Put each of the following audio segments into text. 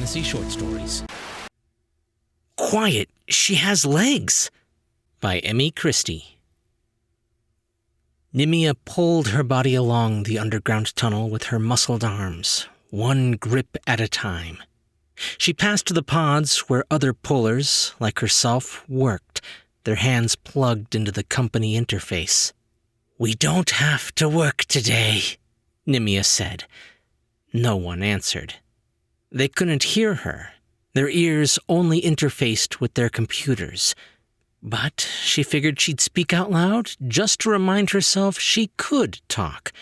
fantasy short stories. Quiet, She Has Legs by Emmie Christie. Nimia pulled her body along the underground tunnel with her muscled arms, one grip at a time. She passed the pods where other pullers, like herself, worked, their hands plugged into the company interface. "We don't have to work today," Nimia said. No one answered. They couldn't hear her. Their ears only interfaced with their computers. But she figured she'd speak out loud just to remind herself she could talk.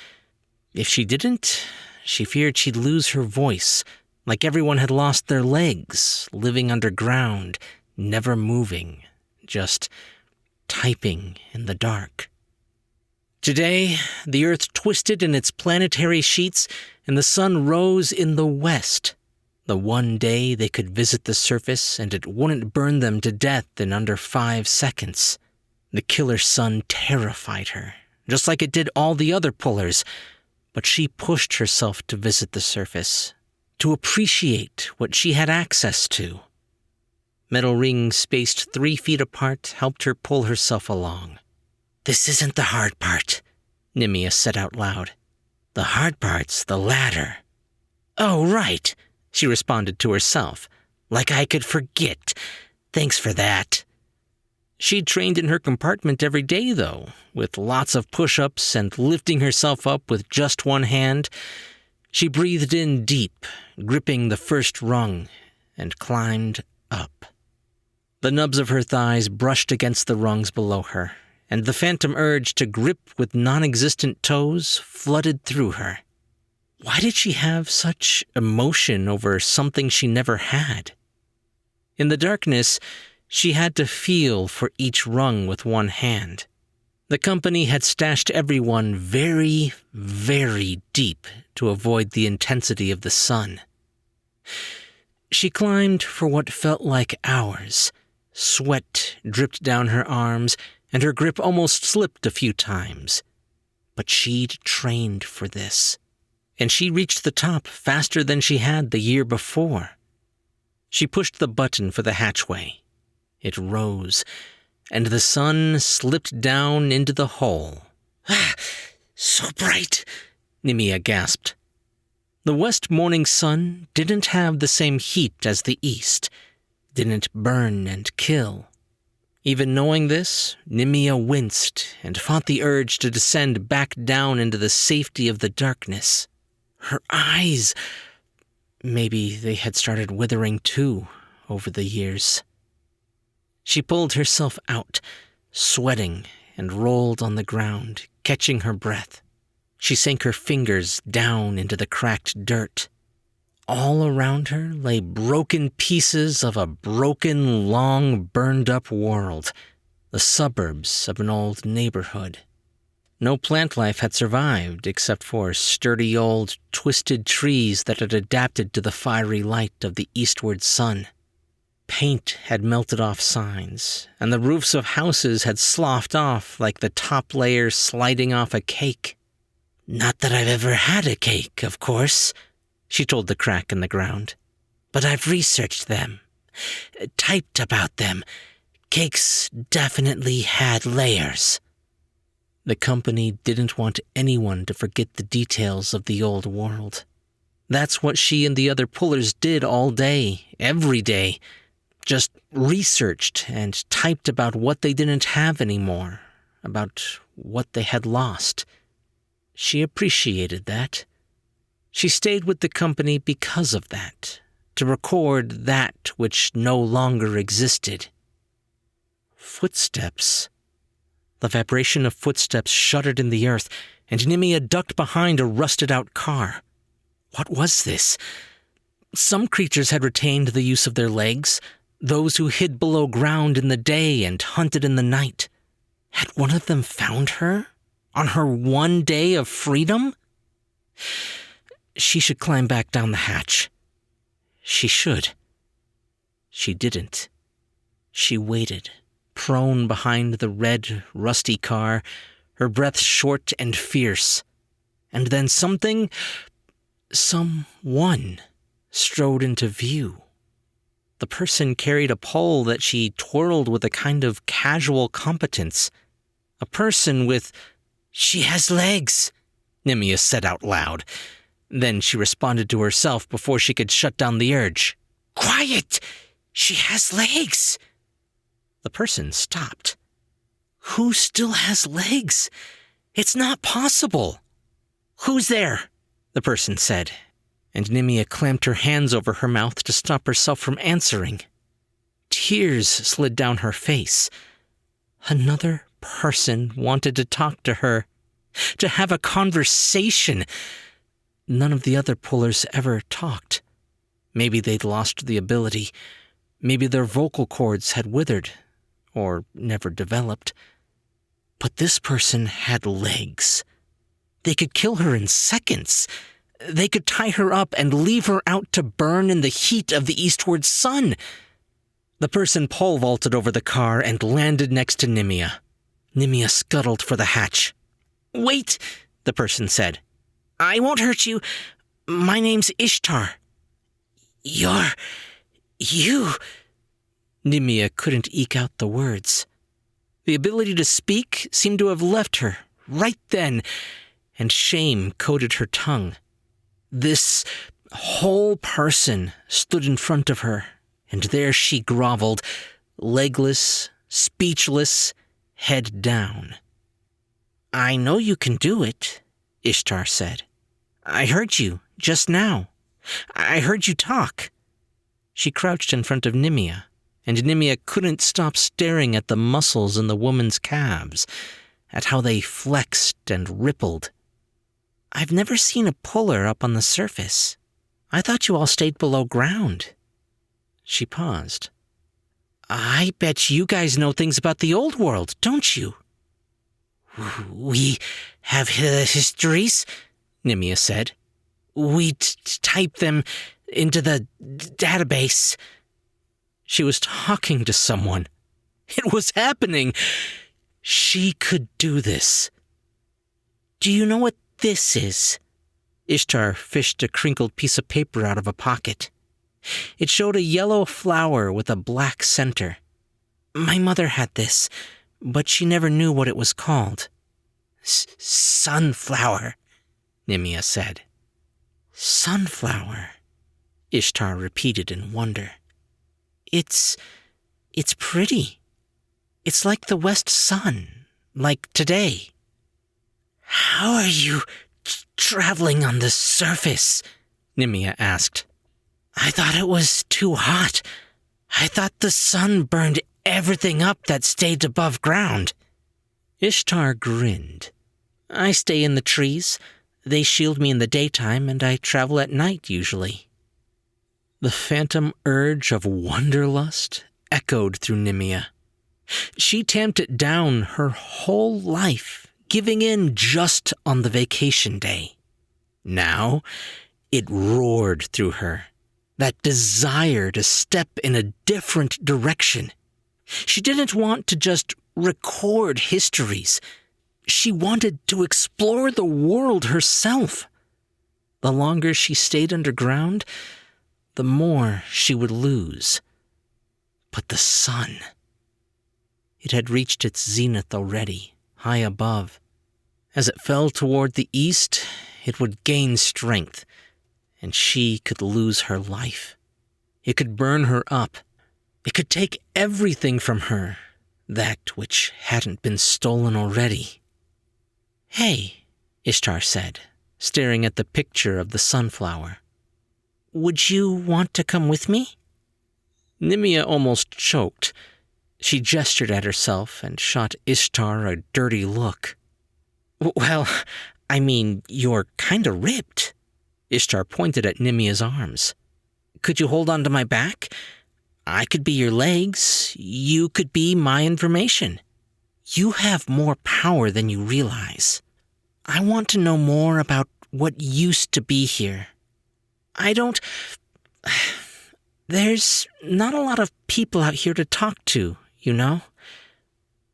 If she didn't, she feared she'd lose her voice, like everyone had lost their legs, living underground, never moving, just typing in the dark. Today, the earth twisted in its planetary sheets and the sun rose in the west. The one day they could visit the surface and it wouldn't burn them to death in under 5 seconds. The killer sun terrified her, just like it did all the other pullers, but she pushed herself to visit the surface, to appreciate what she had access to. Metal rings spaced 3 feet apart helped her pull herself along. "This isn't the hard part," Nimia said out loud. "The hard part's the ladder." "Oh, right," she responded to herself. "Like I could forget. Thanks for that." She trained in her compartment every day, though, with lots of push-ups and lifting herself up with just one hand. She breathed in deep, gripping the first rung, and climbed up. The nubs of her thighs brushed against the rungs below her, and the phantom urge to grip with non-existent toes flooded through her. Why did she have such emotion over something she never had? In the darkness, she had to feel for each rung with one hand. The company had stashed everyone very, very deep to avoid the intensity of the sun. She climbed for what felt like hours. Sweat dripped down her arms, and her grip almost slipped a few times. But she'd trained for this, and she reached the top faster than she had the year before. She pushed the button for the hatchway. It rose, and the sun slipped down into the hole. "Ah, so bright," Nimia gasped. The west morning sun didn't have the same heat as the east, didn't burn and kill. Even knowing this, Nimia winced and fought the urge to descend back down into the safety of the darkness. Her eyes, maybe they had started withering too over the years. She pulled herself out, sweating, and rolled on the ground, catching her breath. She sank her fingers down into the cracked dirt. All around her lay broken pieces of a broken, long, burned-up world, the suburbs of an old neighborhood. No plant life had survived except for sturdy old, twisted trees that had adapted to the fiery light of the eastward sun. Paint had melted off signs, and the roofs of houses had sloughed off like the top layer sliding off a cake. "Not that I've ever had a cake, of course," she told the crack in the ground. "But I've researched them, typed about them. Cakes definitely had layers." The company didn't want anyone to forget the details of the old world. That's what she and the other pullers did all day, every day. Just researched and typed about what they didn't have anymore, about what they had lost. She appreciated that. She stayed with the company because of that, to record that which no longer existed. Footsteps. The vibration of footsteps shuddered in the earth, and Nimia ducked behind a rusted-out car. What was this? Some creatures had retained the use of their legs, those who hid below ground in the day and hunted in the night. Had one of them found her? On her one day of freedom? She should climb back down the hatch. She should. She didn't. She waited, prone behind the red, rusty car, her breath short and fierce. And then someone strode into view. The person carried a pole that she twirled with a kind of casual competence. A person with... "She has legs," Nimia said out loud. Then she responded to herself before she could shut down the urge. "Quiet! She has legs!" The person stopped. "Who still has legs? It's not possible." "Who's there?" the person said, and Nimia clamped her hands over her mouth to stop herself from answering. Tears slid down her face. Another person wanted to talk to her, to have a conversation. None of the other pullers ever talked. Maybe they'd lost the ability. Maybe their vocal cords had withered, or never developed. But this person had legs. They could kill her in seconds. They could tie her up and leave her out to burn in the heat of the eastward sun. The person pole vaulted over the car and landed next to Nimia. Nimia scuttled for the hatch. "Wait," the person said. "I won't hurt you. My name's Ishtar." You... Nimia couldn't eke out the words. The ability to speak seemed to have left her right then, and shame coated her tongue. This whole person stood in front of her, and there she groveled, legless, speechless, head down. "I know you can do it," Ishtar said. "I heard you just now. I heard you talk." She crouched in front of Nimia, and Nimia couldn't stop staring at the muscles in the woman's calves, at how they flexed and rippled. "I've never seen a puller up on the surface. I thought you all stayed below ground." She paused. "I bet you guys know things about the old world, don't you?" "We have histories," Nimia said. "We type them into the database." She was talking to someone. It was happening. She could do this. "Do you know what this is?" Ishtar fished a crinkled piece of paper out of a pocket. It showed a yellow flower with a black center. "My mother had this, but she never knew what it was called." "Sunflower," Nimia said. "Sunflower," Ishtar repeated in wonder. It's pretty. It's like the west sun, like today." "How are you traveling on the surface?" Nimia asked. "I thought it was too hot. I thought the sun burned everything up that stayed above ground." Ishtar grinned. "I stay in the trees. They shield me in the daytime, and I travel at night usually." The phantom urge of wanderlust echoed through Nimia. She tamped it down her whole life, giving in just on the vacation day. Now, it roared through her, that desire to step in a different direction. She didn't want to just record histories. She wanted to explore the world herself. The longer she stayed underground, the more she would lose. But the sun... It had reached its zenith already, high above. As it fell toward the east, it would gain strength, and she could lose her life. It could burn her up. It could take everything from her, that which hadn't been stolen already. "Hey," Ishtar said, staring at the picture of the sunflower. "Would you want to come with me?" Nimia almost choked. She gestured at herself and shot Ishtar a dirty look. "Well, I mean, you're kinda ripped." Ishtar pointed at Nimia's arms. "Could you hold on to my back? I could be your legs. You could be my information. You have more power than you realize. I want to know more about what used to be here. There's not a lot of people out here to talk to, you know?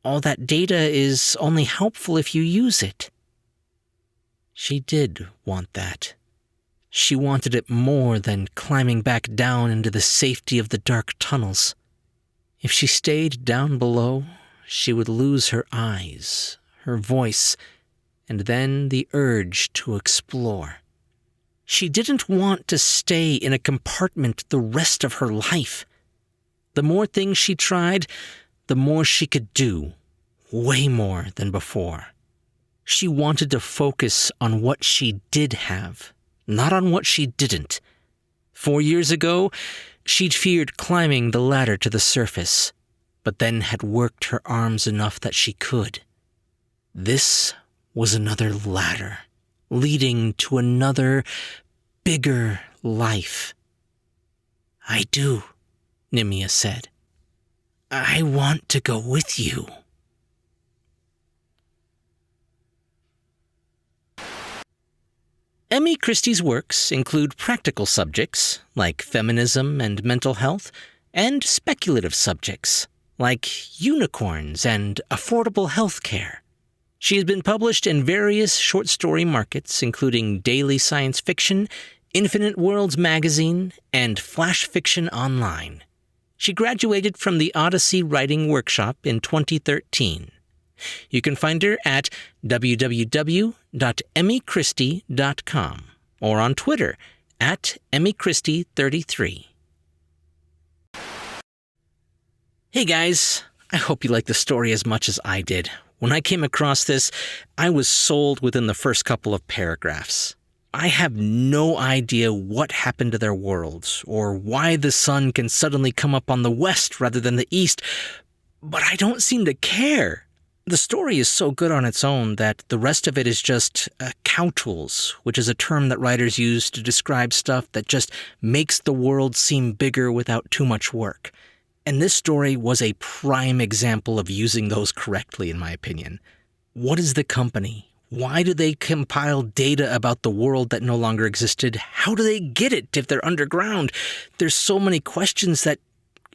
All that data is only helpful if you use it." She did want that. She wanted it more than climbing back down into the safety of the dark tunnels. If she stayed down below, she would lose her eyes, her voice, and then the urge to explore. She didn't want to stay in a compartment the rest of her life. The more things she tried, the more she could do, way more than before. She wanted to focus on what she did have, not on what she didn't. 4 years ago, she'd feared climbing the ladder to the surface, but then had worked her arms enough that she could. This was another ladder, leading to another, bigger life. "I do," Nimia said. "I want to go with you." Emmie Christie's works include practical subjects, like feminism and mental health, and speculative subjects, like unicorns and affordable health care. She has been published in various short story markets, including Daily Science Fiction, Infinite Worlds magazine, and Flash Fiction Online. She graduated from the Odyssey Writing Workshop in 2013. You can find her at www.emmychristie.com or on Twitter at @emmychristie33. Hey guys, I hope you liked the story as much as I did. When I came across this, I was sold within the first couple of paragraphs. I have no idea what happened to their worlds, or why the sun can suddenly come up on the west rather than the east, but I don't seem to care. The story is so good on its own that the rest of it is just cow tools, which is a term that writers use to describe stuff that just makes the world seem bigger without too much work. And this story was a prime example of using those correctly, in my opinion. What is the company? Why do they compile data about the world that no longer existed? How do they get it if they're underground? There's so many questions that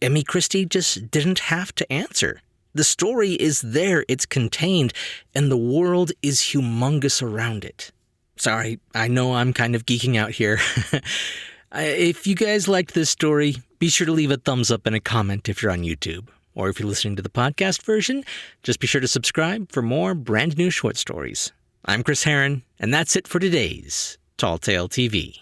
Emmie Christie just didn't have to answer. The story is there, it's contained, and the world is humongous around it. Sorry, I know I'm kind of geeking out here. If you guys liked this story, be sure to leave a thumbs up and a comment if you're on YouTube. Or if you're listening to the podcast version, just be sure to subscribe for more brand new short stories. I'm Chris Herron, and that's it for today's Tall Tale TV.